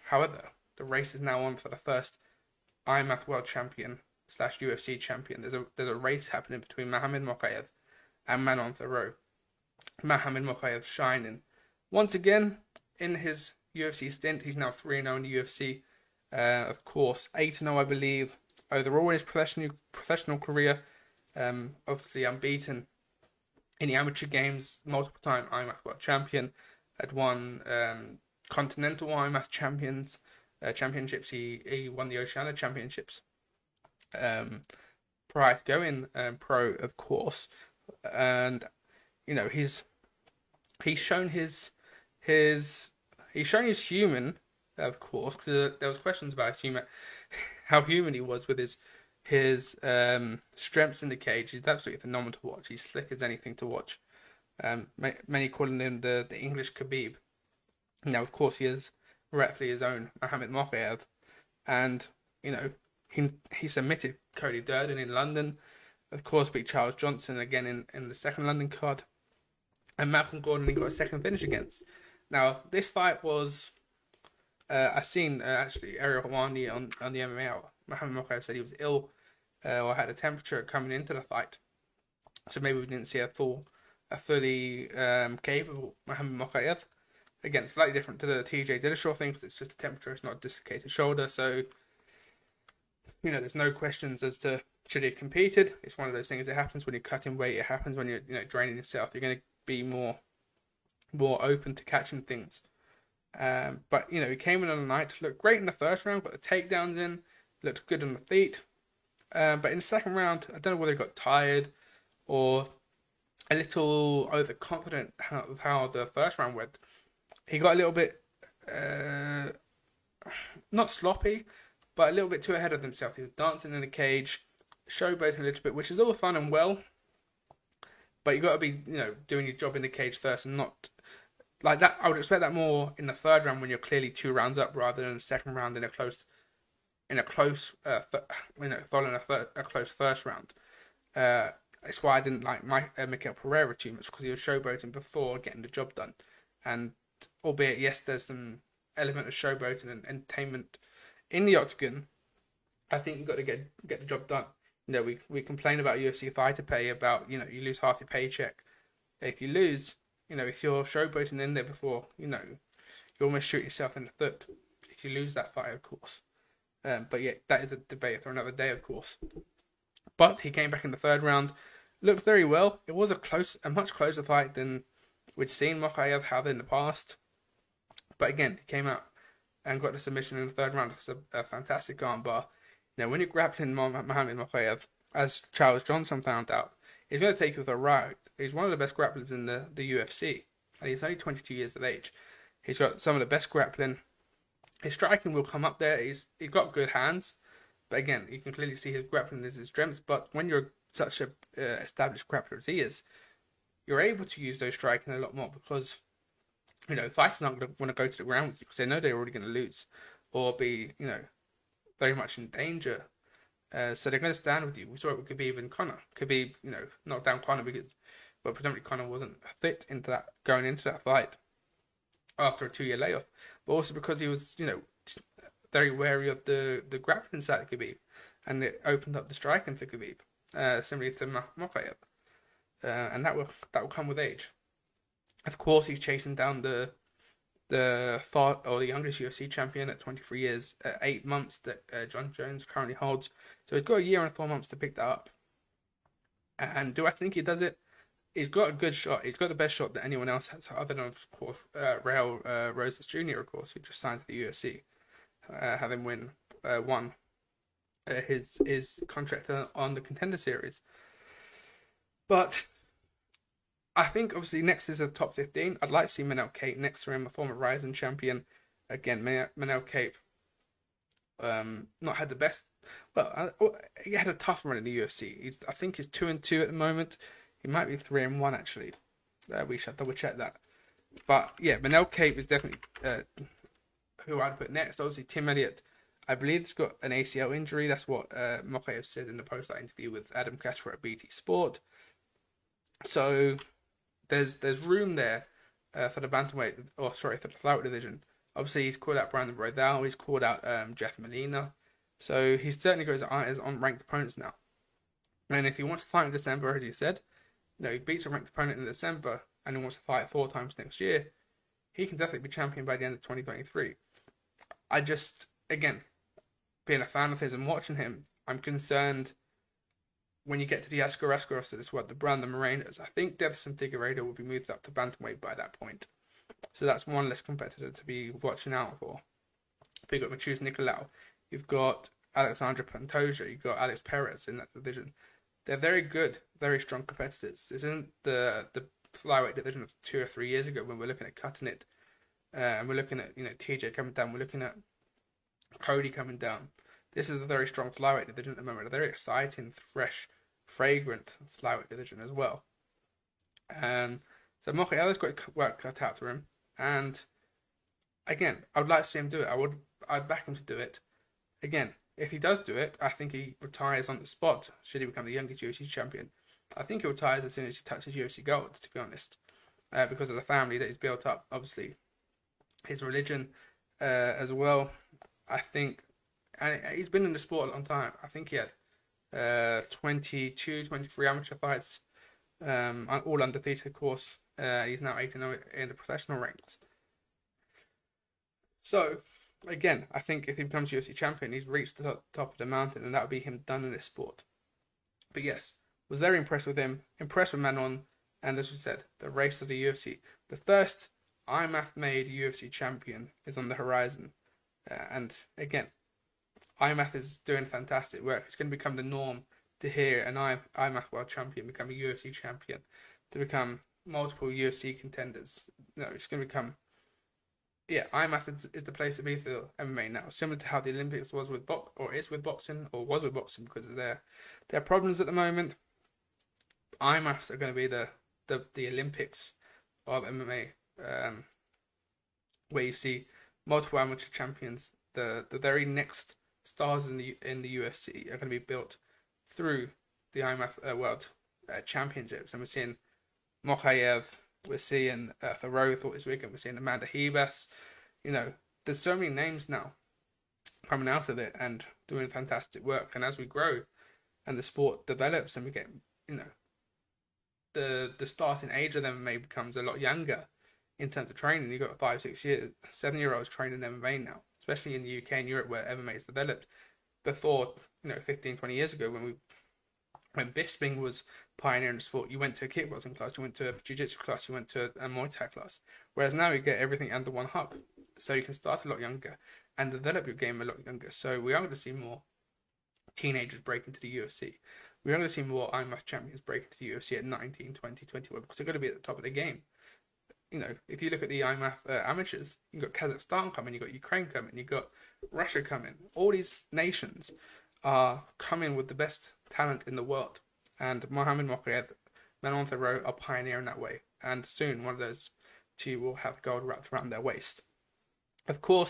However, the race is now on for the first IMMAF World Champion slash UFC champion. There's a race happening between Mokaev and Manon. Mohamed Mokaev shining once again in his UFC stint. He's now 3-0 in the UFC. Of course, 8-0 I believe overall in his professional career. Obviously unbeaten in the amateur games, multiple time IMMAF World Champion. Had won Continental IMMAF Championships. He won the Oceania Championships prior to going pro, of course. And he's shown his human, of course, because there was questions about how human he was with his strengths in the cage. He's absolutely phenomenal to watch. He's slick as anything to watch. Many calling him the English Khabib. Now, of course, he is rightfully his own Mohamed Mokaev, and he submitted Cody Durden in London. Of course, beat Charles Johnson again in the second London card, and Malcolm Gordon he got a second finish against. Now, this fight was I seen actually Ariel Hawani on the MMA Hour. Mohamed Mokaev said he was ill or had a temperature coming into the fight, so maybe we didn't see a fully capable Mohamed Mokaev. Again, slightly different to the TJ Dillashaw thing because it's just a temperature, it's not a dislocated shoulder. So, there's no questions as to should he have competed. It's one of those things that happens when you're cutting weight. It happens when you're draining yourself. You're going to be more open to catching things. But he came in on the night, looked great in the first round, got the takedowns in, looked good on the feet. But in the second round, I don't know whether he got tired or a little overconfident of how the first round went. He got a little bit, not sloppy, but a little bit too ahead of himself. He was dancing in the cage, showboating a little bit, which is all fun and well. But you got to be, doing your job in the cage first and not like that. I would expect that more in the third round when you're clearly 2 rounds up, rather than the second round following a close first round. That's why I didn't like Mikael Pereira too much, because he was showboating before getting the job done. And albeit, yes, there's some element of showboating and entertainment in the octagon, I think you've got to get the job done. We complain about UFC fighter pay, about, you lose half your paycheck. If you lose, if you're showboating in there before, you almost shoot yourself in the foot if you lose that fight, of course. But yeah, that is a debate for another day, of course. But he came back in the third round, looked very well. It was a much closer fight than we'd seen Mokaev have in the past. But again, he came out and got the submission in the third round. It's a fantastic armbar. When you're grappling Mohamed Mokaev, as Charles Johnson found out, he's going to take you with a right. He's one of the best grapplers in the UFC, and he's only 22 years of age. He's got some of the best grappling. His striking will come up there. He's got good hands, but again, you can clearly see his grappling is his strengths. But when you're such a established grappler as he is, you're able to use those striking a lot more, because fighters aren't going to want to go to the ground with you because they know they're already going to lose or be very much in danger. So they're going to stand with you. We saw it with Khabib and Conor. Khabib, knocked down Conor but predominantly Conor wasn't fit going into that fight after a 2-year layoff, but also because he was very wary of the grappling side of Khabib, and it opened up the striking for Khabib, similarly to Mokaev. And that will come with age. Of course, he's chasing down the youngest UFC champion at 23 years, 8 months that John Jones currently holds. So he's got a year and 4 months to pick that up. And do I think he does it? He's got a good shot. He's got the best shot that anyone else has, other than, of course, Raul Rosas Jr., of course, who just signed to the UFC, having won his contract on the Contender Series. But I think, obviously, next is a top 15. I'd like to see Manel Kape next to him, a former Ryzen champion. Again, Manel Kape not had the best... Well, he had a tough run in the UFC. I think he's 2-2 at the moment. He might be 3-1, actually. We should double check that. But, yeah, Manel Kape is definitely who I'd put next. Obviously, Tim Elliott, I believe, he's got an ACL injury. That's what Mokaev said in the post-fight interview with Adam Cashford at BT Sport. So... There's room there for the bantamweight, for the flyweight division Obviously, he's called out Brandon Royval. He's called out Jeff Molina. So he certainly goes as unranked opponents now. And if he wants to fight in December, as you said, he beats a ranked opponent in December and he wants to fight 4 times next year, he can definitely be champion by the end of 2023. I just, again, being a fan of his and watching him, I'm concerned when you get to the Ascarescaros of this world, the Brandon Morenos. I think Devson Figueiredo will be moved up to bantamweight by that point. So that's one less competitor to be watching out for. But you've got Matheus Nicolau. You've got Alexandre Pantoja. You've got Alex Perez in that division. They're very good, very strong competitors. This isn't the flyweight division of 2 or 3 years ago when we're looking at cutting it. And we're looking at TJ coming down. We're looking at Cody coming down. This is a very strong flyweight division at the moment. A very exciting, fresh, fragrant flyweight division as well. So Mokaev's got work cut out for him. And again, I would like to see him do it. I'd back him to do it. Again, if he does do it, I think he retires on the spot. Should he become the youngest UFC champion? I think he retires as soon as he touches UFC gold, to be honest. Because of the family that he's built up. Obviously, his religion as well. I think, and he's been in the sport a long time. I think he had 22, 23 amateur fights, all undefeated, of course. He's now 8-0 in the professional ranks. So, again, I think if he becomes UFC champion, he's reached the top of the mountain, and that would be him done in this sport. But yes, was very impressed with him, impressed with Manon, and as we said, the race of the UFC. The first IMMAF-made UFC champion is on the horizon. And again, IMMAF is doing fantastic work. It's going to become the norm to hear an IMMAF World champion become a UFC champion, to become multiple UFC contenders. It's going to become... Yeah, IMMAF is the place to be for MMA now. Similar to how the Olympics was with was with boxing because of their problems at the moment. IMMAFs are going to be the Olympics of MMA, where you see multiple amateur champions. The very next stars in the UFC are going to be built through the IMMAF World Championships, and we're seeing Mokaev. We're seeing Fiorot this weekend. We're seeing Amanda Hebas. There's so many names now coming out of it and doing fantastic work. And as we grow and the sport develops and we get, the starting age of MMA becomes a lot younger in terms of training. You've got 5, 6 years, 7-year-olds training MMA now, especially in the UK and Europe where MMA is developed. Before, 15, 20 years ago when Bisping was pioneering the sport, you went to a kickboxing class, you went to a jiu-jitsu class, you went to a Muay Thai class. Whereas now you get everything under one hub. So you can start a lot younger and develop your game a lot younger. So we are going to see more teenagers break into the UFC. We are going to see more IMMAF champions break into the UFC at 19, 20, 21 because they're going to be at the top of the game. If you look at the IMMAF amateurs, you've got Kazakhstan coming, you've got Ukraine coming, you've got Russia coming. All these nations are coming with the best talent in the world. And Mohamed Mokaev, Manon Fiorot are pioneering that way. And soon one of those two will have gold wrapped around their waist. Of course,